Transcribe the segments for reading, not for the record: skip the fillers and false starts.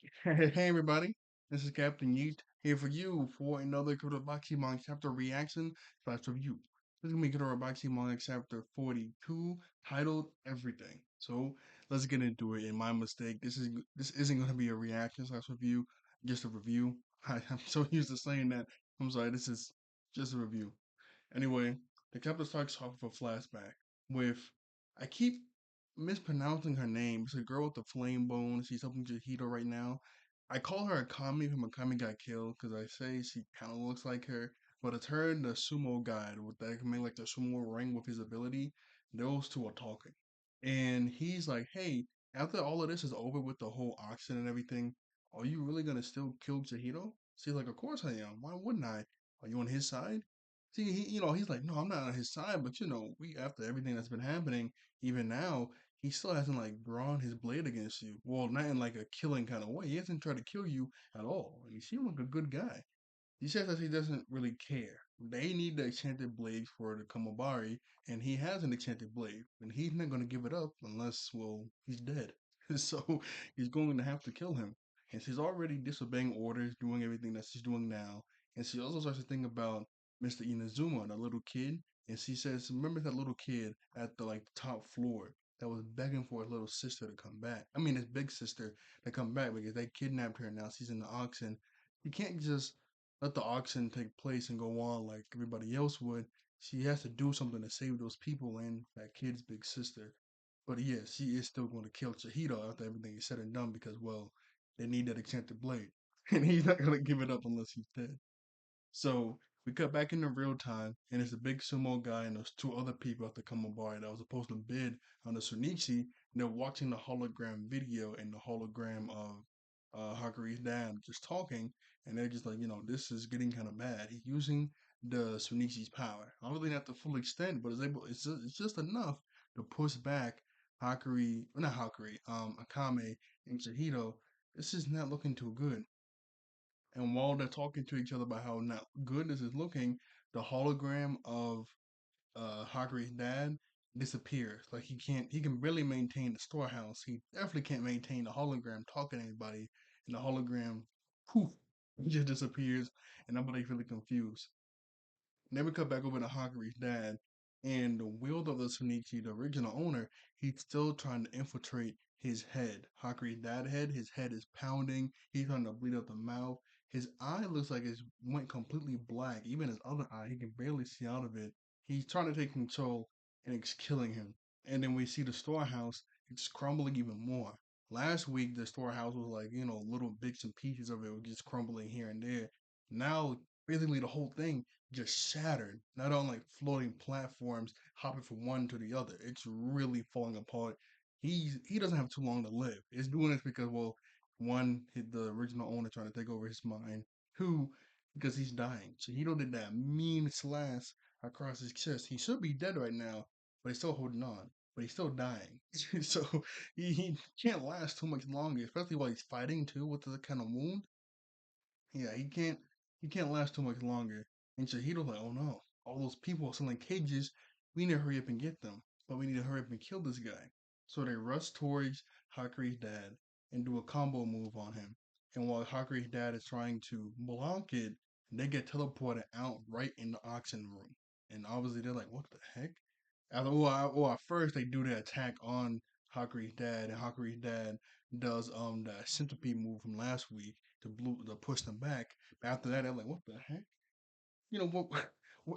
Hey everybody, this is Captain Yeet here for you for another Kagurabachi Manga chapter reaction slash review. This is gonna be Kagurabachi Manga chapter 42, titled Everything. So let's get into it. And my mistake, this isn't gonna be a reaction slash review, just a review. I'm so used to saying that. I'm sorry, this is just a review. Anyway, the chapter starts off with a flashback with I keep mispronouncing her name. It's a girl with the flame bone. She's helping Jahito right now. I call her Akami when Akami got killed because I say she kind of looks like her, but it's her and the sumo guy with that can make like the sumo ring with his ability. Those two are talking, and he's like, "Hey, after all of this is over with the whole auction and everything, are you really gonna still kill Jahito?" She's like, "Of course I am. Why wouldn't I? Are you on his side?" See, he's like, no, I'm not on his side, but we after everything that's been happening, even now, he still hasn't like drawn his blade against you. Well, not in like a killing kind of way. He hasn't tried to kill you at all. He seems like a good guy. He says that he doesn't really care. They need the enchanted blade for the Kamabari, and he has an enchanted blade, and he's not going to give it up unless, well, he's dead. So he's going to have to kill him. And she's already disobeying orders, doing everything that she's doing now. And she also starts to think about Mr. Inazuma, that little kid. And she says, remember that little kid at the like top floor that was begging for his little sister to come back. I mean, his big sister to come back because they kidnapped her. And now she's in the auction. You can't just let the auction take place and go on like everybody else would. She has to do something to save those people and that kid's big sister. But yeah, she is still going to kill Chihito after everything is said and done because, well, they need that enchanted blade. And he's not going to give it up unless he's dead. So we cut back into real time, and it's a big sumo guy and there's two other people at the Kamabari that was supposed to bid on the Sunichi. And they're watching the hologram video and the hologram of Hakuri's dad just talking, and they're just like, this is getting kind of bad. He's using the Sunichi's power. I don't really not the full extent, but it's just enough to push back not Hakuri, Akame and Chihito. This is not looking too good. And while they're talking to each other about how not good this is looking, the hologram of Hagrid's dad disappears. Like he can barely maintain the storehouse. He definitely can't maintain the hologram talking to anybody. And the hologram, poof, just disappears. And everybody's really confused. Then we cut back over to Hagrid's dad, and the wielder of the Sunichi, the original owner, he's still trying to infiltrate his head. Hagrid's dad head, his head is pounding. He's trying to bleed out the mouth. His eye looks like it went completely black. Even his other eye, he can barely see out of it. He's trying to take control, and it's killing him. And then we see the storehouse, it's crumbling even more. Last week, the storehouse was like, little bits and pieces of it were just crumbling here and there. Now, basically, the whole thing just shattered, not on like floating platforms, hopping from one to the other. It's really falling apart. He doesn't have too long to live. It's doing this because, well, one, the original owner trying to take over his mind. Two, because he's dying. So he did that mean slash across his chest. He should be dead right now, but he's still holding on. But he's still dying. So he can't last too much longer, especially while he's fighting too with the kind of wound. Yeah, he can't last too much longer. And Shahito's like, oh no, all those people are selling cages. We need to hurry up and get them. But we need to hurry up and kill this guy. So they rush towards Hakuri's dad and do a combo move on him. And while Hakuri's dad is trying to block it, they get teleported out right in the auction room. And obviously they're like, what the heck? At first they do the attack on Hakuri's dad, and Hakuri's dad does that centipede move from last week to push them back. But after that, they're like, what the heck? What?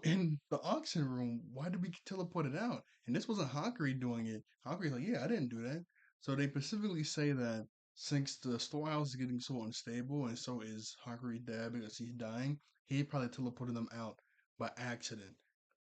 In the auction room, why did we get teleported out? And this wasn't Hakuri doing it. Hakuri's like, yeah, I didn't do that. So they specifically say that since the storehouse is getting so unstable, and so is Hakuri's dad because he's dying, he probably teleported them out by accident.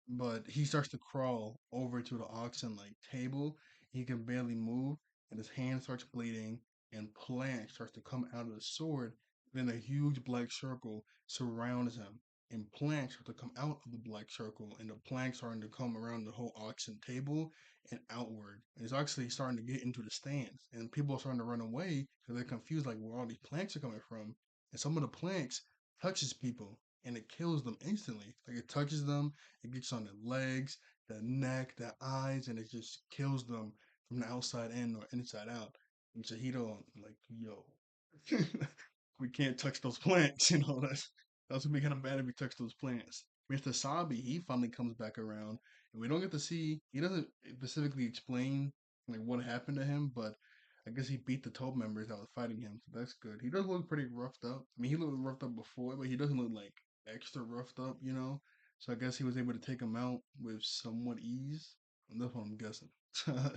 But he starts to crawl over to the auction like table. He can barely move, and his hand starts bleeding, and plant starts to come out of the sword. Then a huge black circle surrounds him, and planks start to come out of the black circle, and the planks starting to come around the whole auction table and outward. And it's actually starting to get into the stands, and people are starting to run away because they're confused, like where all these planks are coming from. And some of the planks touches people, and it kills them instantly. Like it touches them, it gets on their legs, their neck, their eyes, and it just kills them from the outside in or inside out. And Shahito like, yo. We can't touch those plants. That's gonna be kind of bad if we touch those plants. Mr. Sabi, he finally comes back around, and we don't get to see. He doesn't specifically explain like what happened to him, but I guess he beat the Toad members that was fighting him, so that's good. He does look pretty roughed up. I mean, he looked roughed up before, but he doesn't look like extra roughed up. So I guess he was able to take him out with somewhat ease. And that's what I'm guessing. I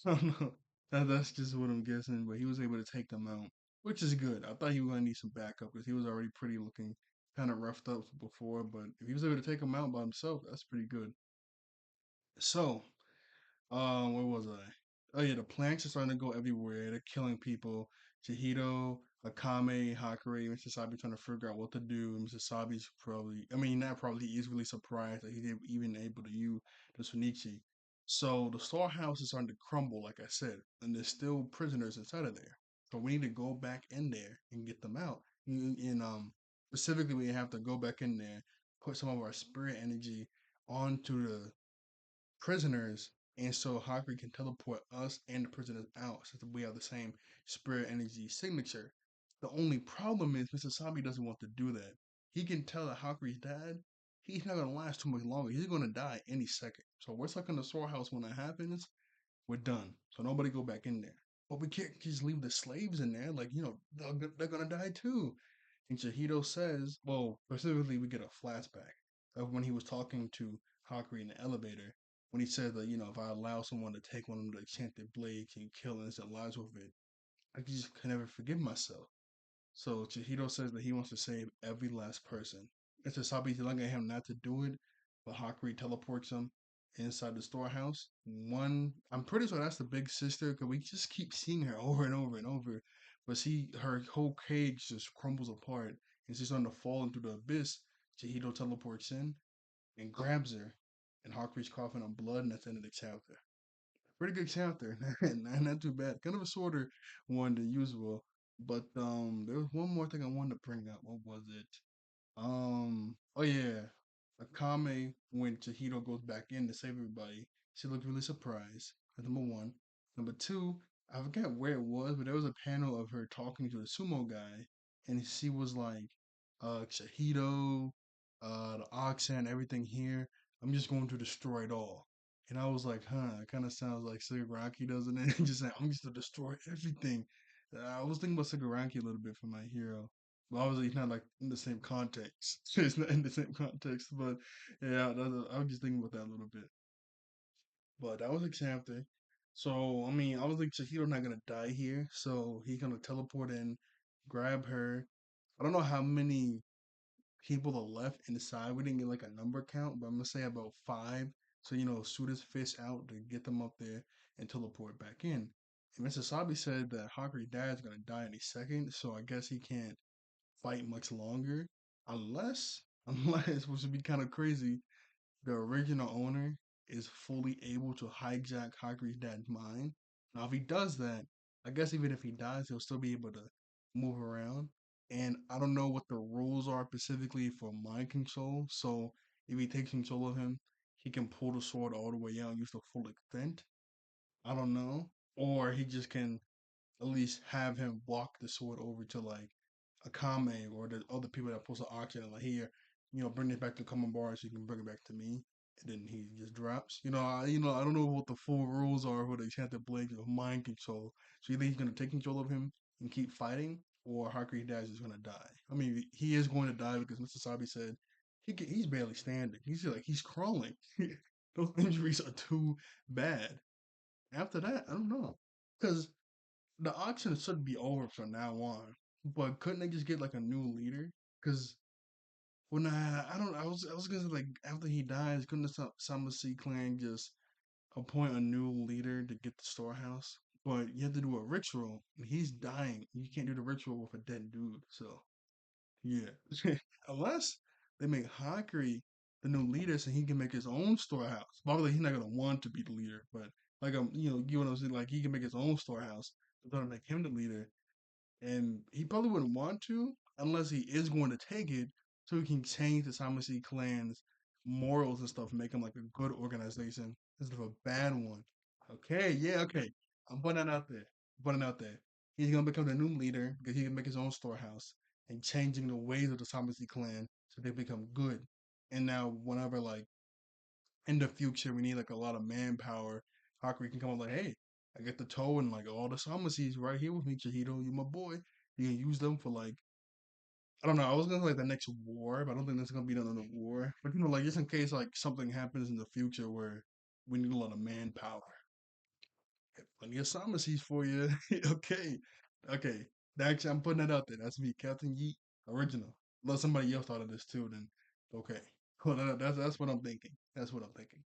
don't know. That's just what I'm guessing, but he was able to take them out, which is good. I thought he was gonna need some backup because he was already pretty looking kind of roughed up before, but if he was able to take them out by himself, that's pretty good. So, where was I? Oh yeah, the plants are starting to go everywhere. They're killing people. Chihito, Akame, Hakure, Mr. Sabi trying to figure out what to do. Mr. Sabi's probably, I mean, not probably, he is really surprised that he's even able to use the Sunichi. So the storehouse is starting to crumble, like I said, and there's still prisoners inside of there. So we need to go back in there and get them out. And specifically, we have to go back in there, put some of our spirit energy onto the prisoners, and so Haku can teleport us and the prisoners out since we have the same spirit energy signature. The only problem is Mr. Sabi doesn't want to do that. He can tell that Haku's dead. He's not gonna last too much longer. He's gonna die any second. So we're stuck in the storehouse when that happens. We're done. So nobody go back in there. But we can't just leave the slaves in there. Like they're gonna die too. And Shahito says, well, specifically, we get a flashback of when he was talking to Hakuri in the elevator. When he said that, if I allow someone to take one of the enchanted blades and kill innocent lives with it, I just can never forgive myself. So Chihiro says that he wants to save every last person. It's Sabi telling him not to do it, but Hakuri teleports him inside the storehouse. I'm pretty sure that's the big sister because we just keep seeing her over and over and over. But see, her whole cage just crumbles apart and she's starting to fall into the abyss. Chihiro teleports in and grabs her, and Hakuri's coughing on blood, and that's the end of the chapter. Pretty good chapter, not too bad. Kind of a shorter one than usual, but there was one more thing I wanted to bring up. What was it? Oh yeah, Akame when Chihiro goes back in to save everybody, she looked really surprised. That's number one. Number two, I forget where it was, but there was a panel of her talking to the sumo guy, and she was like, Chihiro, the oxen, everything here. I'm just going to destroy it all. And I was like, huh, it kind of sounds like Shigaraki, doesn't it? Just like, I'm just to destroy everything. I was thinking about Shigaraki a little bit for my hero. Well, obviously, it's not like in the same context. It's not in the same context, but yeah, I was just thinking about that a little bit. But that was a chapter. So, I mean, I was like, Chihiro's not gonna die here, so he's gonna teleport in, grab her. I don't know how many people are left inside. We didn't get like a number count, but I'm gonna say about five. So, shoot his fish out to get them up there and teleport back in. And Mr. Sabi said that Hakuri Dad is gonna die any second, so I guess he can't fight much longer unless which would be kind of crazy, the original owner is fully able to hijack Hagrid's dad's mind. Now if he does that, I guess even if he dies he'll still be able to move around, and I don't know what the rules are specifically for mind control. So if he takes control of him, he can pull the sword all the way out and use the full extent. I don't know, or he just can at least have him walk the sword over to like Akame or the other people that post the auction and like here, bring it back to Common Bar so you can bring it back to me. And then he just drops. I don't know what the full rules are for the Enchanted Blade of mind control. So either he's gonna take control of him and keep fighting, or Hakuji Dash is gonna die. I mean, he is going to die because Mr. Sabi said he's barely standing. He's crawling. Those injuries are too bad. After that, I don't know, because the auction should be over from now on. But couldn't they just get like a new leader? Because when I don't I was gonna say like after he dies, couldn't the Samasi clan just appoint a new leader to get the storehouse? But you have to do a ritual, and he's dying. You can't do the ritual with a dead dude. So yeah, unless they make Hakuri the new leader, so he can make his own storehouse. Probably he's not gonna want to be the leader, but like you know what I'm saying? Like he can make his own storehouse. They're gonna make him the leader, and he probably wouldn't want to unless he is going to take it, so he can change the Samasi clan's morals and stuff, make them like a good organization instead of a bad one. Okay, yeah, okay. I'm putting that out there. I'm putting it out there. he's gonna become the new leader because he can make his own storehouse and changing the ways of the Samasi clan so they become good. And now, whenever like in the future we need like a lot of manpower, Hakuri can come up like, hey, I get the toe and like all the Samasis right here with me, Chihito. You my boy. You can use them for like I don't know. I was gonna say, like the next war, but I don't think there's gonna be another war. But like just in case like something happens in the future where we need a lot of manpower, have plenty of pharmacies for you. Okay, okay. Actually, I'm putting it out there. That's me, Captain Yeet, original. Unless somebody else thought of this too, then okay. Well, that's what I'm thinking. That's what I'm thinking.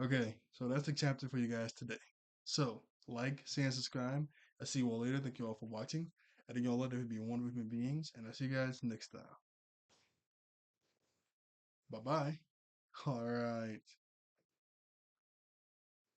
Okay, so that's the chapter for you guys today. So like, share, and subscribe. I'll see you all later. Thank you all for watching. I think you all later be wonderful human beings, and I'll see you guys next time. Bye bye. All right.